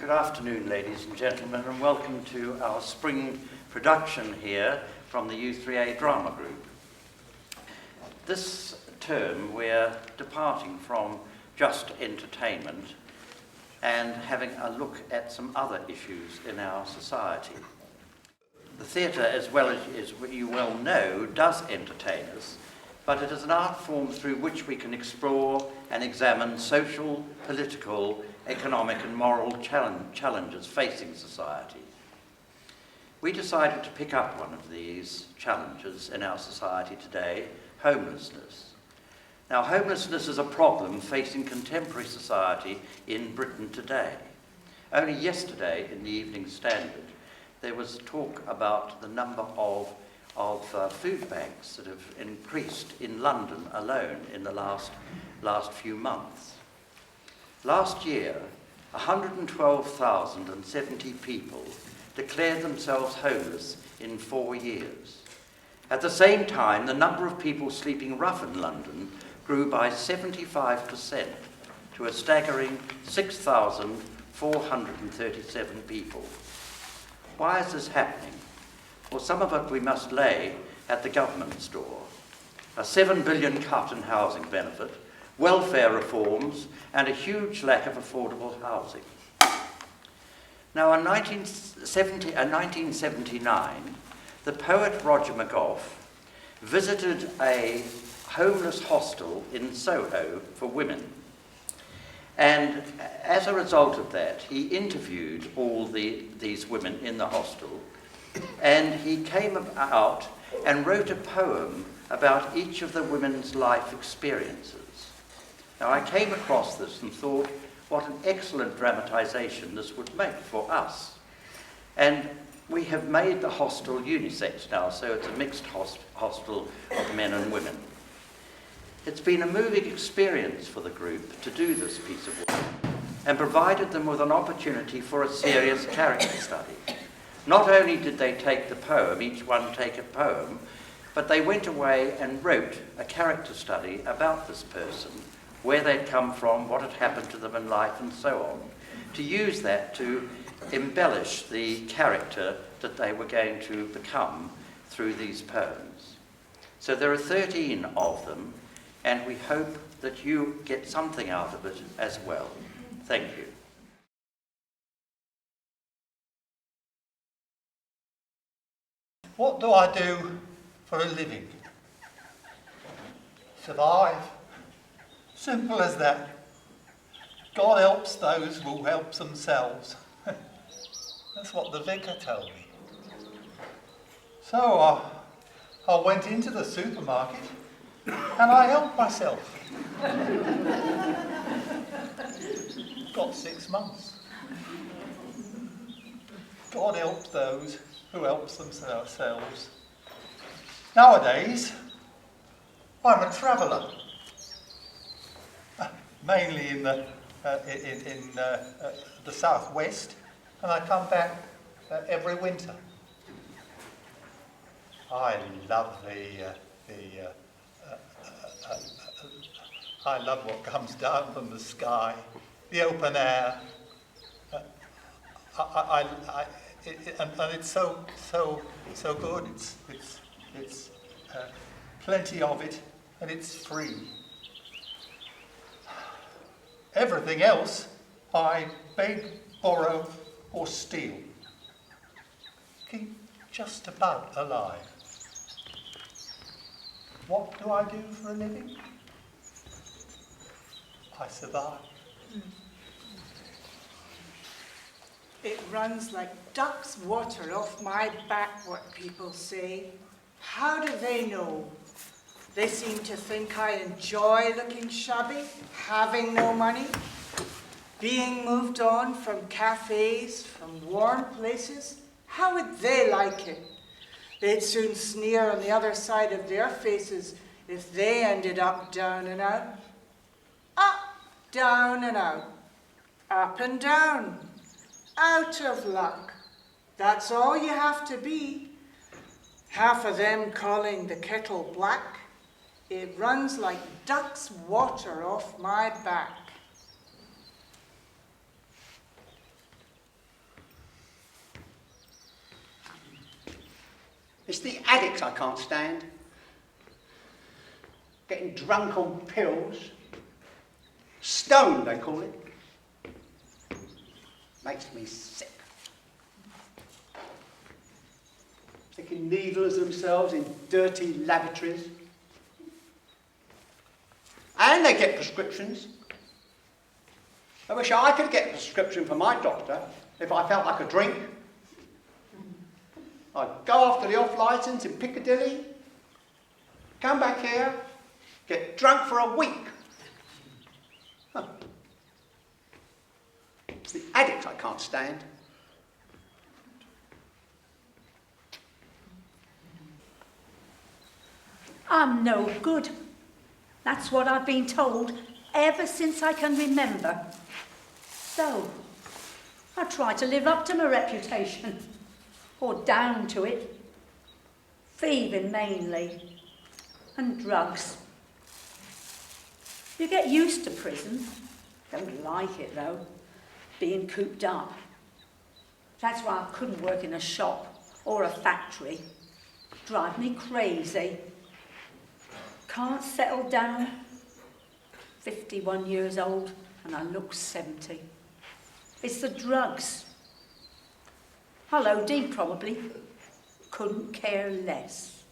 Good afternoon, ladies and gentlemen, and welcome to our spring production here from the U3A Drama Group. This term we're departing from just entertainment and having a look at some other issues in our society. The theatre, as well as you well know, does entertain us, but it is an art form through which we can explore and examine social, political, economic and moral challenges facing society. We decided to pick up one of these challenges in our society today, homelessness. Now, homelessness is a problem facing contemporary society in Britain today. Only yesterday in the Evening Standard, there was talk about the number of food banks that have increased in London alone in the last few months. Last year, 112,070 people declared themselves homeless in 4 years. At the same time, the number of people sleeping rough in London grew by 75% to a staggering 6,437 people. Why is this happening? Well, some of it we must lay at the government's door. A £7 billion cut in housing benefit, welfare reforms, and a huge lack of affordable housing. Now, in 1979, the poet Roger McGough visited a homeless hostel in Soho for women. And as a result of that, he interviewed all these women in the hostel, and he came out and wrote a poem about each of the women's life experiences. Now, I came across this and thought, what an excellent dramatisation this would make for us. And we have made the hostel unisex now, so it's a mixed hostel of men and women. It's been a moving experience for the group to do this piece of work and provided them with an opportunity for a serious character study. Not only did they take the poem, each one take a poem, but they went away and wrote a character study about this person, where they'd come from, what had happened to them in life, and so on, to use that to embellish the character that they were going to become through these poems. So there are 13 of them, and we hope that you get something out of it as well. Thank you. What do I do for a living? Survive. Simple as that. God helps those who help themselves. That's what the vicar told me. So I went into the supermarket and I helped myself. Got 6 months. God helps those who help themselves. Nowadays, I'm a traveller. Mainly in the southwest, and I come back every winter. I love I love what comes down from the sky, the open air. And it's so good. It's plenty of it, and it's free. Everything else, I beg, borrow, or steal. Keep just about alive. What do I do for a living? I survive. It runs like duck's water off my back, what people say. How do they know? They seem to think I enjoy looking shabby, having no money, being moved on from cafes, from warm places. How would they like it? They'd soon sneer on the other side of their faces if they ended up down and out. Up, down and out. Up and down. Out of luck. That's all you have to be. Half of them calling the kettle black. It runs like duck's water off my back. It's the addicts I can't stand. Getting drunk on pills. Stoned, they call it. Makes me sick. Sticking needles themselves in dirty lavatories. And they get prescriptions. I wish I could get a prescription from my doctor if I felt like a drink. I'd go after the off-licence in Piccadilly, come back here, get drunk for a week. Huh. It's the addict I can't stand. I'm no good. That's what I've been told ever since I can remember. So, I try to live up to my reputation, or down to it. Thieving mainly, and drugs. You get used to prison. Don't like it though, being cooped up. That's why I couldn't work in a shop or a factory. Drive me crazy. Can't settle down. 51 years old and I look 70. It's the drugs. I'll OD probably. Couldn't care less.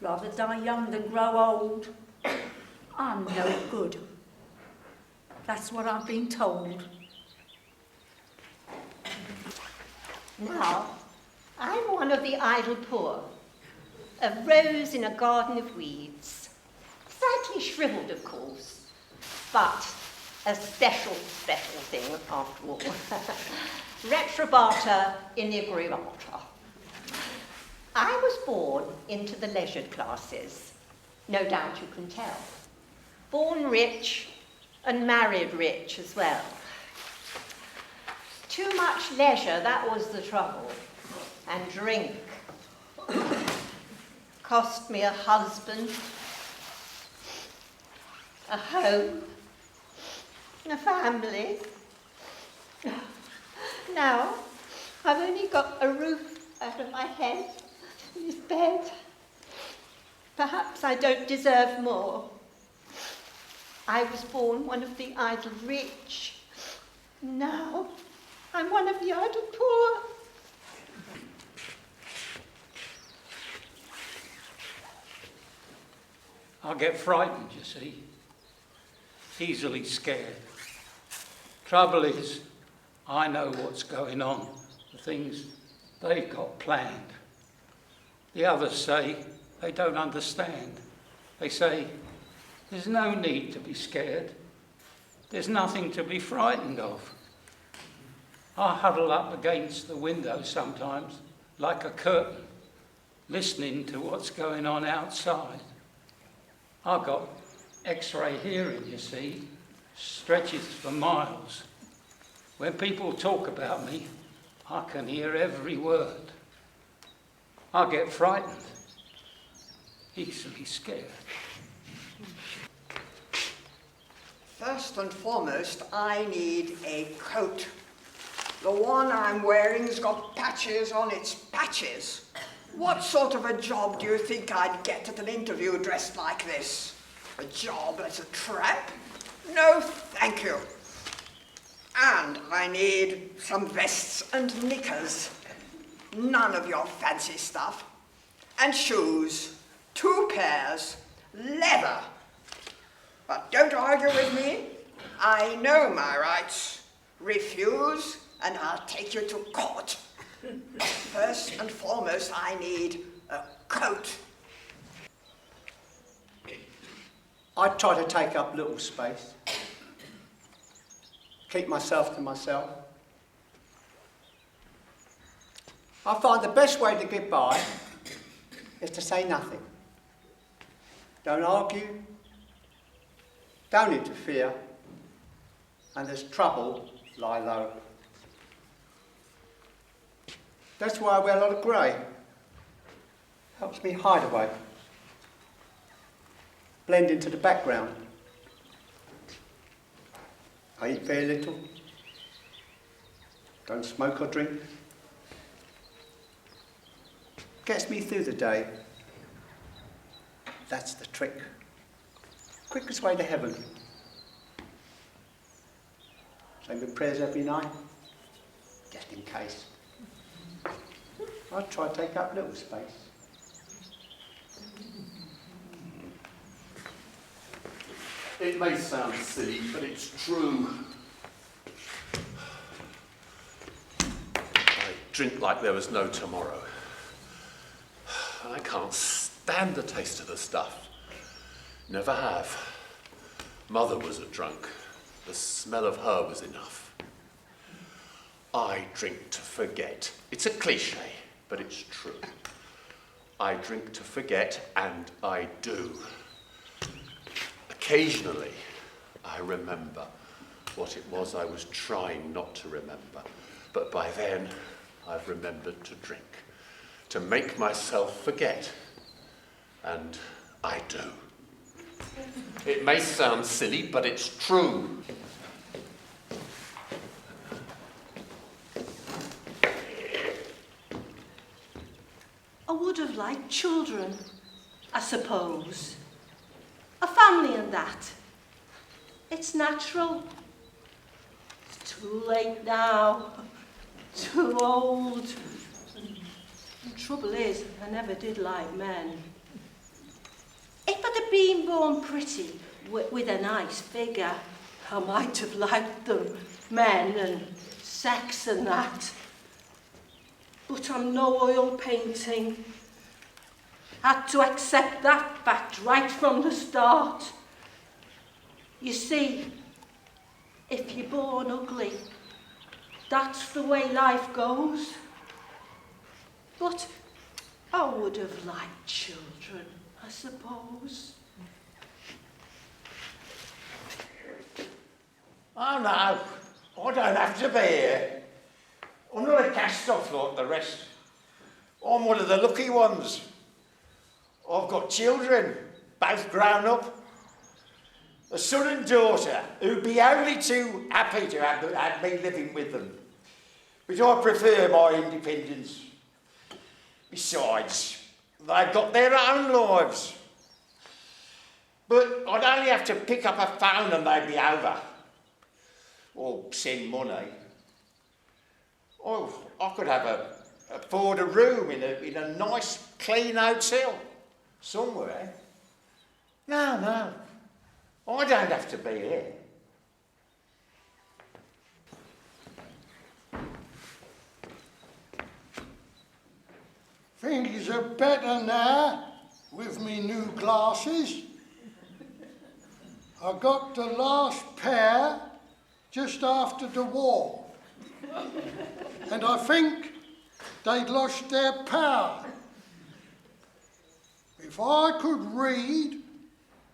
Rather die young than grow old. I'm no good. That's what I've been told. Now, I'm one of the idle poor. A rose in a garden of weeds. Slightly shriveled, of course, but a special thing after all. Retrobata inebriata. I was born into the leisured classes. No doubt you can tell. Born rich and married rich as well. Too much leisure, that was the trouble. And drink. Cost me a husband, a home, a family. Now, I've only got a roof over my head, this bed. Perhaps I don't deserve more. I was born one of the idle rich. Now, I'm one of the idle poor. I get frightened, you see, easily scared. Trouble is, I know what's going on, the things they've got planned. The others say they don't understand. They say, there's no need to be scared. There's nothing to be frightened of. I huddle up against the window sometimes, like a curtain, listening to what's going on outside. I've got X-ray hearing, you see, stretches for miles. When people talk about me, I can hear every word. I get frightened, easily scared. First and foremost, I need a coat. The one I'm wearing's got patches on its patches. What sort of a job do you think I'd get at an interview dressed like this? A job as a tramp? No, thank you. And I need some vests and knickers. None of your fancy stuff. And shoes. 2 pairs. Leather. But don't argue with me. I know my rights. Refuse, and I'll take you to court. First and foremost, I need a coat. I try to take up little space. Keep myself to myself. I find the best way to get by is to say nothing. Don't argue. Don't interfere. And there's trouble, lie low. That's why I wear a lot of grey. Helps me hide away. Blend into the background. I eat very little. Don't smoke or drink. gets me through the day. That's the trick. Quickest way to heaven. Say my prayers every night, just in case. I try to take up little space. It may sound silly, but it's true. I drink like there was no tomorrow. I can't stand the taste of the stuff. Never have. Mother was a drunk. The smell of her was enough. I drink to forget. It's a cliche, but it's true. I drink to forget, and I do. Occasionally, I remember what it was I was trying not to remember. But by then, I've remembered to drink, to make myself forget. And I do. It may sound silly, but it's true. I would have liked children, I suppose. A family and that. It's natural. It's too late now. Too old. The trouble is, I never did like men. If I'd have been born pretty, with a nice figure, I might have liked them, men and sex and that. But I'm no oil painting. Had to accept that fact right from the start. You see, if you're born ugly, that's the way life goes. But I would have liked children, I suppose. Oh no, I don't have to be here. I'm not a cast-off like the rest. I'm one of the lucky ones. I've got children, both grown up. A son and daughter who'd be only too happy to have me living with them. But I prefer my independence. Besides, they've got their own lives. But I'd only have to pick up a phone and they'd be over. Or send money. Or I could afford a room in a nice, clean hotel somewhere. No, I don't have to be here. Things are better now with me new glasses. I got the last pair just after the war. And I think they'd lost their power. If I could read,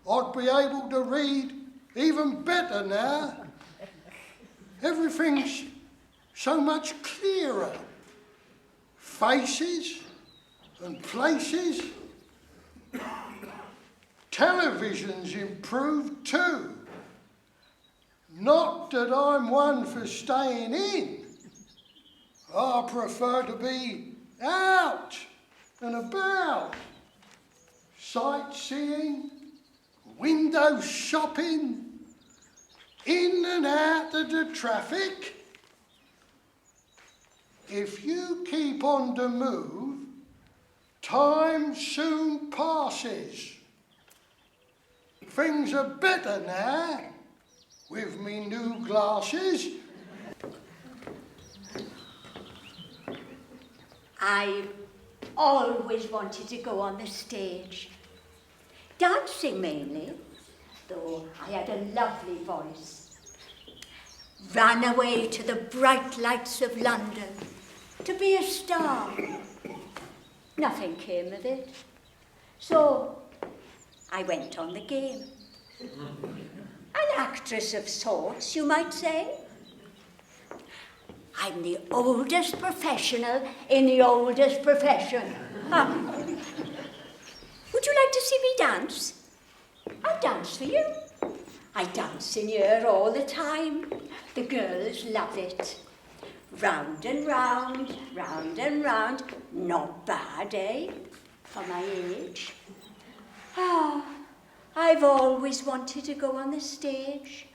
I'd be able to read even better now. Everything's so much clearer. Faces and places. Television's improved too. Not that I'm one for staying in. I prefer to be out and about. Sightseeing, window shopping, in and out of the traffic. If you keep on the move, time soon passes. Things are better now with me new glasses. I've always wanted to go on the stage. Dancing mainly, though I had a lovely voice. Ran away to the bright lights of London to be a star. Nothing came of it. So I went on the game. An actress of sorts, you might say. I'm the oldest professional in the oldest profession. Would you like to see me dance? I'll dance for you. I dance in here all the time. The girls love it. Round and round, round and round. Not bad, eh? For my age. Ah, I've always wanted to go on the stage.